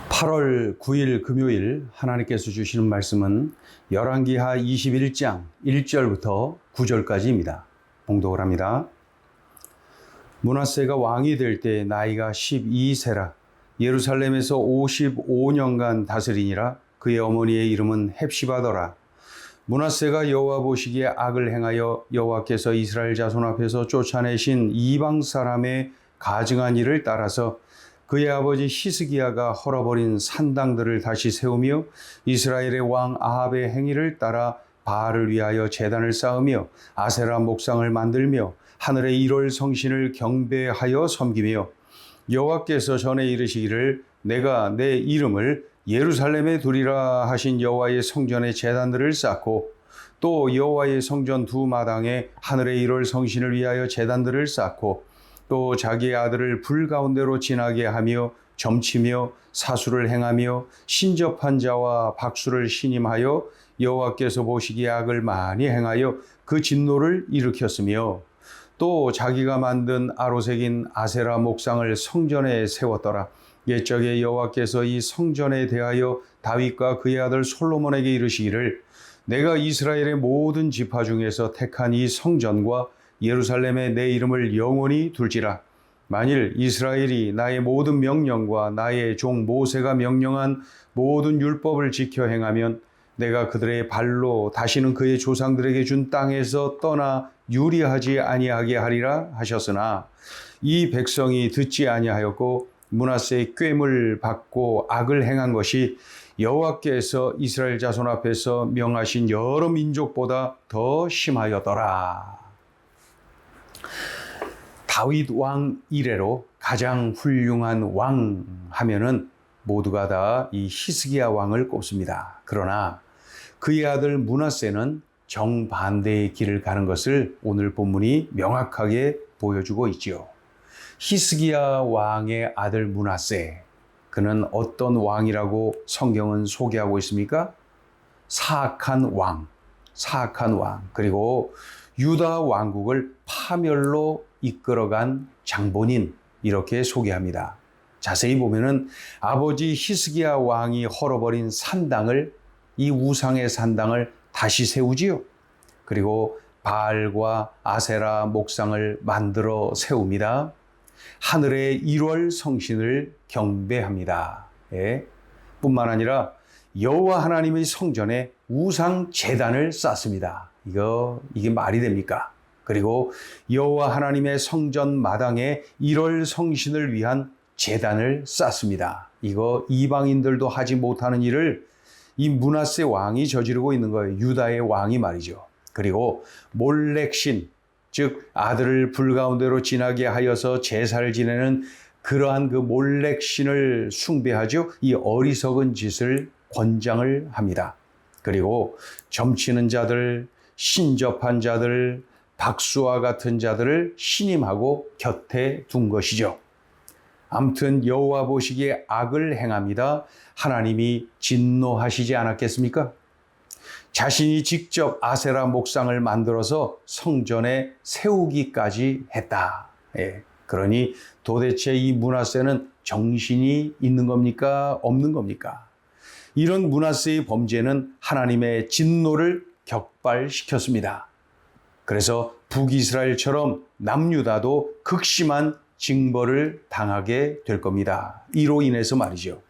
8월 9일 금요일 하나님께서 주시는 말씀은 열왕기하 21장 1절부터 9절까지입니다. 봉독을 합니다. 므낫세가 왕이 될 때 나이가 12세라 예루살렘에서 55년간 다스리니라. 그의 어머니의 이름은 헵시바더라. 므낫세가 여호와 보시기에 악을 행하여 여호와께서 이스라엘 자손 앞에서 쫓아내신 이방 사람의 가증한 일을 따라서 그의 아버지 히스기야가 헐어버린 산당들을 다시 세우며 이스라엘의 왕 아합의 행위를 따라 바알을 위하여 제단을 쌓으며 아세라 목상을 만들며 하늘의 1월 성신을 경배하여 섬기며 여호와께서 전에 이르시기를 내가 내 이름을 예루살렘에 두리라 하신 여호와의 성전에 제단들을 쌓고 또 여호와의 성전 두 마당에 하늘의 1월 성신을 위하여 제단들을 쌓고 또 자기의 아들을 불 가운데로 지나게 하며 점치며 사수를 행하며 신접한 자와 박수를 신임하여 여호와께서 보시기에 악을 많이 행하여 그 진노를 일으켰으며 또 자기가 만든 아로색인 아세라 목상을 성전에 세웠더라. 옛적에 여호와께서 이 성전에 대하여 다윗과 그의 아들 솔로몬에게 이르시기를 내가 이스라엘의 모든 지파 중에서 택한 이 성전과 예루살렘에 내 이름을 영원히 둘지라. 만일 이스라엘이 나의 모든 명령과 나의 종 모세가 명령한 모든 율법을 지켜 행하면 내가 그들의 발로 다시는 그의 조상들에게 준 땅에서 떠나 유리하지 아니하게 하리라 하셨으나 이 백성이 듣지 아니하였고 므낫세의 꾀물 받고 악을 행한 것이 여호와께서 이스라엘 자손 앞에서 명하신 여러 민족보다 더 심하였더라. 다윗 왕 이래로 가장 훌륭한 왕 하면은 모두가 다 이 히스기야 왕을 꼽습니다. 그러나 그의 아들 므낫세는 정반대의 길을 가는 것을 오늘 본문이 명확하게 보여주고 있지요. 히스기야 왕의 아들 므낫세, 그는 어떤 왕이라고 성경은 소개하고 있습니까? 사악한 왕, 그리고 유다 왕국을 파멸로 이끌어간 장본인, 이렇게 소개합니다. 자세히 보면은 아버지 히스기야 왕이 헐어버린 산당을, 이 우상의 산당을 다시 세우지요. 그리고 바알과 아세라 목상을 만들어 세웁니다. 하늘의 1월 성신을 경배합니다. 예. 뿐만 아니라 여호와 하나님의 성전에 우상 제단을 쌓습니다. 이게 말이 됩니까? 그리고 여호와 하나님의 성전 마당에 1월 성신을 위한 제단을 쌓습니다. 이거 이방인들도 하지 못하는 일을 이 므낫세 왕이 저지르고 있는 거예요. 유다의 왕이 말이죠. 그리고 몰렉신, 즉 아들을 불 가운데로 지나게 하여서 제사를 지내는 그러한 그 몰렉신을 숭배하죠. 이 어리석은 짓을 권장을 합니다. 그리고 점치는 자들, 신접한 자들, 박수와 같은 자들을 신임하고 곁에 둔 것이죠. 아무튼 여호와 보시기에 악을 행합니다. 하나님이 진노하시지 않았겠습니까? 자신이 직접 아세라 목상을 만들어서 성전에 세우기까지 했다. 예. 그러니 도대체 이 므낫세는 정신이 있는 겁니까? 없는 겁니까? 이런 므낫세의 범죄는 하나님의 진노를 격발시켰습니다. 그래서 북이스라엘처럼 남유다도 극심한 징벌을 당하게 될 겁니다. 이로 인해서 말이죠.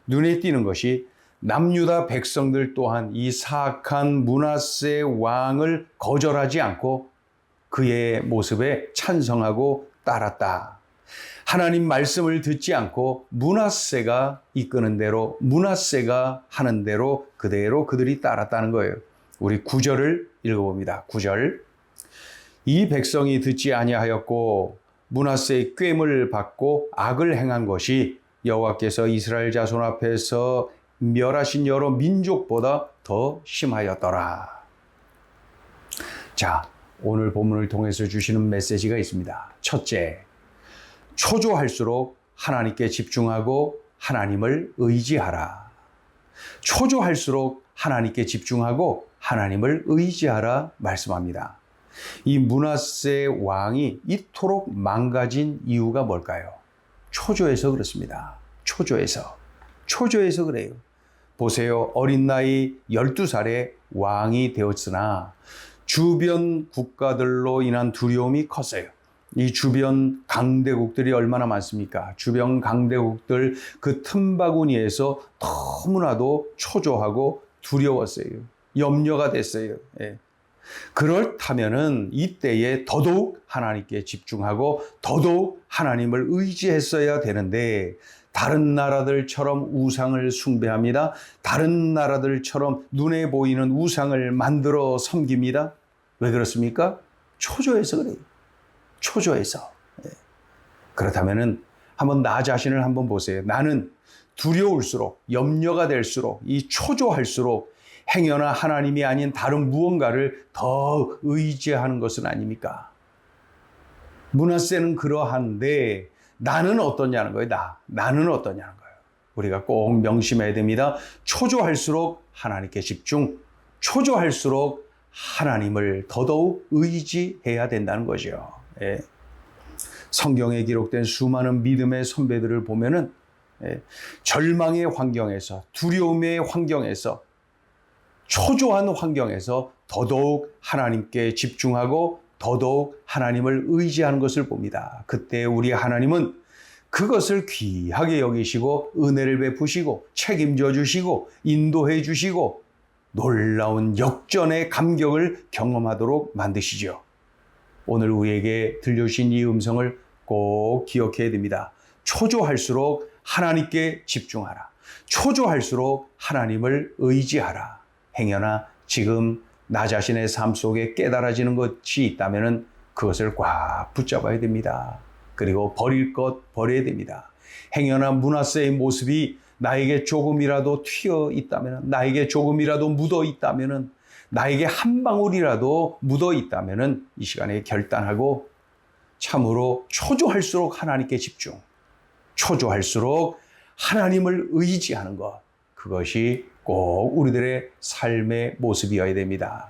눈에 띄는 것이 남유다 백성들 또한 이 사악한 므낫세 왕을 거절하지 않고 그의 모습에 찬성하고 따랐다. 하나님 말씀을 듣지 않고 므낫세가 이끄는 대로, 므낫세가 하는 대로 그대로 그들이 따랐다는 거예요. 우리 9절을 읽어봅니다. 9절. 이 백성이 듣지 아니하였고 므낫세의 꾀물 받고 악을 행한 것이 여호와께서 이스라엘 자손 앞에서 멸하신 여러 민족보다 더 심하였더라. 자, 오늘 본문을 통해서 주시는 메시지가 있습니다. 첫째, 초조할수록 하나님께 집중하고 하나님을 의지하라. 초조할수록 하나님께 집중하고 하나님을 의지하라 말씀합니다. 이 므낫세 왕이 이토록 망가진 이유가 뭘까요? 초조해서 그렇습니다. 초조해서. 초조해서 그래요. 보세요. 어린 나이 12살에 왕이 되었으나 주변 국가들로 인한 두려움이 컸어요. 이 주변 강대국들이 얼마나 많습니까? 주변 강대국들 그 틈바구니에서 너무나도 초조하고 두려웠어요. 염려가 됐어요. 예. 그렇다면은 이때에 더더욱 하나님께 집중하고 더더욱 하나님을 의지했어야 되는데, 다른 나라들처럼 우상을 숭배합니다. 다른 나라들처럼 눈에 보이는 우상을 만들어 섬깁니다. 왜 그렇습니까? 초조해서 그래요. 초조해서. 그렇다면은 한번 나 자신을 한번 보세요. 나는 두려울수록, 염려가 될수록, 이 초조할수록 행여나 하나님이 아닌 다른 무언가를 더 의지하는 것은 아닙니까? 므낫세는 그러한데 나는 어떠냐는 거예요. 나는 어떠냐는 거예요. 우리가 꼭 명심해야 됩니다. 초조할수록 하나님께 집중, 초조할수록 하나님을 더더욱 의지해야 된다는 거죠. 예. 성경에 기록된 수많은 믿음의 선배들을 보면은 절망의 환경에서, 두려움의 환경에서, 초조한 환경에서 더더욱 하나님께 집중하고 더더욱 하나님을 의지하는 것을 봅니다. 그때 우리 하나님은 그것을 귀하게 여기시고 은혜를 베푸시고 책임져 주시고 인도해 주시고 놀라운 역전의 감격을 경험하도록 만드시죠. 오늘 우리에게 들려주신 이 음성을 꼭 기억해야 됩니다. 초조할수록 하나님께 집중하라. 초조할수록 하나님을 의지하라. 행여나 지금 나 자신의 삶 속에 깨달아지는 것이 있다면 그것을 꽉 붙잡아야 됩니다. 그리고 버릴 것 버려야 됩니다. 행여나 므낫세의 모습이 나에게 조금이라도 튀어 있다면, 나에게 조금이라도 묻어 있다면, 나에게 한 방울이라도 묻어 있다면 이 시간에 결단하고 참으로 초조할수록 하나님께 집중, 초조할수록 하나님을 의지하는 것, 그것이 꼭 우리들의 삶의 모습이어야 됩니다.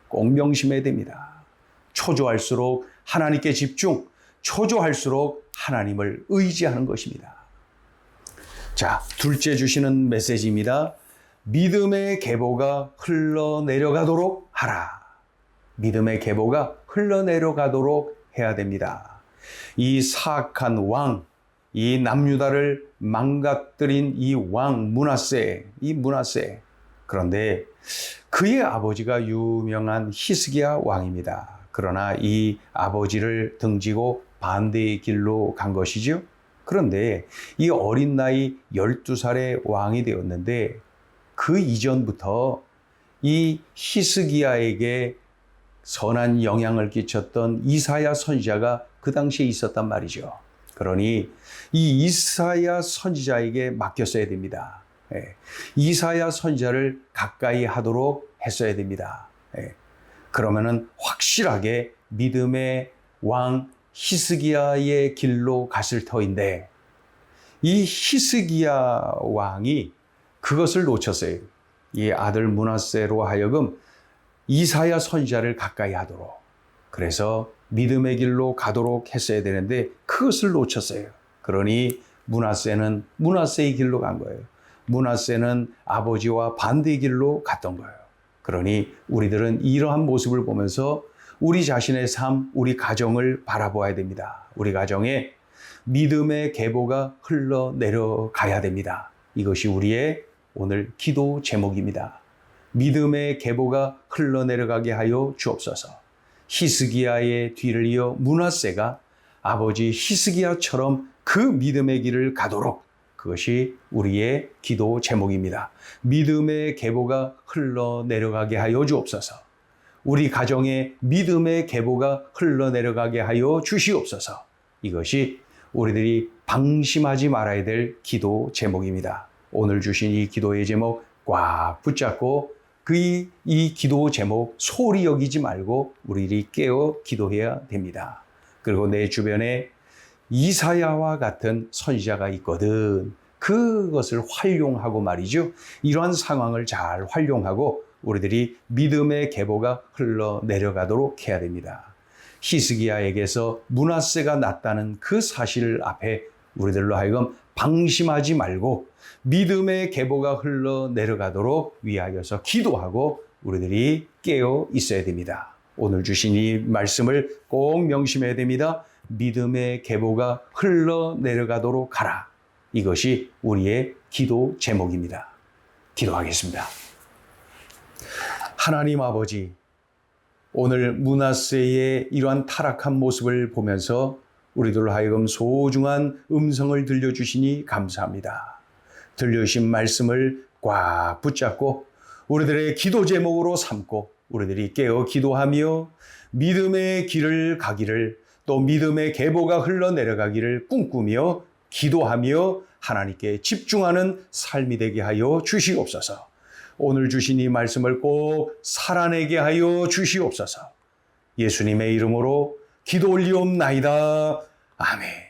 꼭 명심해야 됩니다. 초조할수록 하나님께 집중, 초조할수록 하나님을 의지하는 것입니다. 자, 둘째 주시는 메시지입니다. 믿음의 계보가 흘러내려가도록 하라. 믿음의 계보가 흘러내려가도록 해야 됩니다. 이 사악한 왕, 이 남유다를 망가뜨린 이 왕 므낫세, 그런데 그의 아버지가 유명한 히스기야 왕입니다. 그러나 이 아버지를 등지고 반대의 길로 간 것이죠. 그런데 이 어린 나이 12살의 왕이 되었는데 그 이전부터 이 히스기야에게 선한 영향을 끼쳤던 이사야 선지자가 그 당시에 있었단 말이죠. 그러니 이 이사야 선지자에게 맡겼어야 됩니다. 이사야 선지자를 가까이 하도록 했어야 됩니다. 그러면은 확실하게 믿음의 왕 히스기야의 길로 갔을 터인데 이 히스기야 왕이 그것을 놓쳤어요. 이 아들 므낫세로 하여금 이사야 선지자를 가까이 하도록, 그래서 믿음의 길로 가도록 했어야 되는데 그것을 놓쳤어요. 그러니 므낫세는 므낫세의 길로 간 거예요. 므낫세는 아버지와 반대의 길로 갔던 거예요. 그러니 우리들은 이러한 모습을 보면서 우리 자신의 삶, 우리 가정을 바라보아야 됩니다. 우리 가정에 믿음의 계보가 흘러내려가야 됩니다. 이것이 우리의 오늘 기도 제목입니다. 믿음의 계보가 흘러내려가게 하여 주옵소서. 히스기야의 뒤를 이어 므낫세가 아버지 히스기야처럼 그 믿음의 길을 가도록, 그것이 우리의 기도 제목입니다. 믿음의 계보가 흘러내려가게 하여 주옵소서. 우리 가정에 믿음의 계보가 흘러내려가게 하여 주시옵소서. 이것이 우리들이 방심하지 말아야 될 기도 제목입니다. 오늘 주신 이 기도의 제목 꽉 붙잡고 이 기도 제목 소홀히 여기지 말고 우리들이 깨어 기도해야 됩니다. 그리고 내 주변에 이사야와 같은 선지자가 있거든. 그것을 활용하고 말이죠. 이러한 상황을 잘 활용하고 우리들이 믿음의 계보가 흘러내려가도록 해야 됩니다. 히스기야에게서 므낫세가 났다는 그 사실 앞에 우리들로 하여금 방심하지 말고 믿음의 계보가 흘러내려가도록 위하여서 기도하고 우리들이 깨어 있어야 됩니다. 오늘 주신 이 말씀을 꼭 명심해야 됩니다. 믿음의 계보가 흘러내려가도록 하라. 이것이 우리의 기도 제목입니다. 기도하겠습니다. 하나님 아버지, 오늘 므낫세의 이러한 타락한 모습을 보면서 우리들 하여금 소중한 음성을 들려주시니 감사합니다. 들려주신 말씀을 꽉 붙잡고 우리들의 기도 제목으로 삼고 우리들이 깨어 기도하며 믿음의 길을 가기를, 또 믿음의 계보가 흘러내려가기를 꿈꾸며 기도하며 하나님께 집중하는 삶이 되게 하여 주시옵소서. 오늘 주신 이 말씀을 꼭 살아내게 하여 주시옵소서. 예수님의 이름으로 기도 올리옵나이다. 아멘.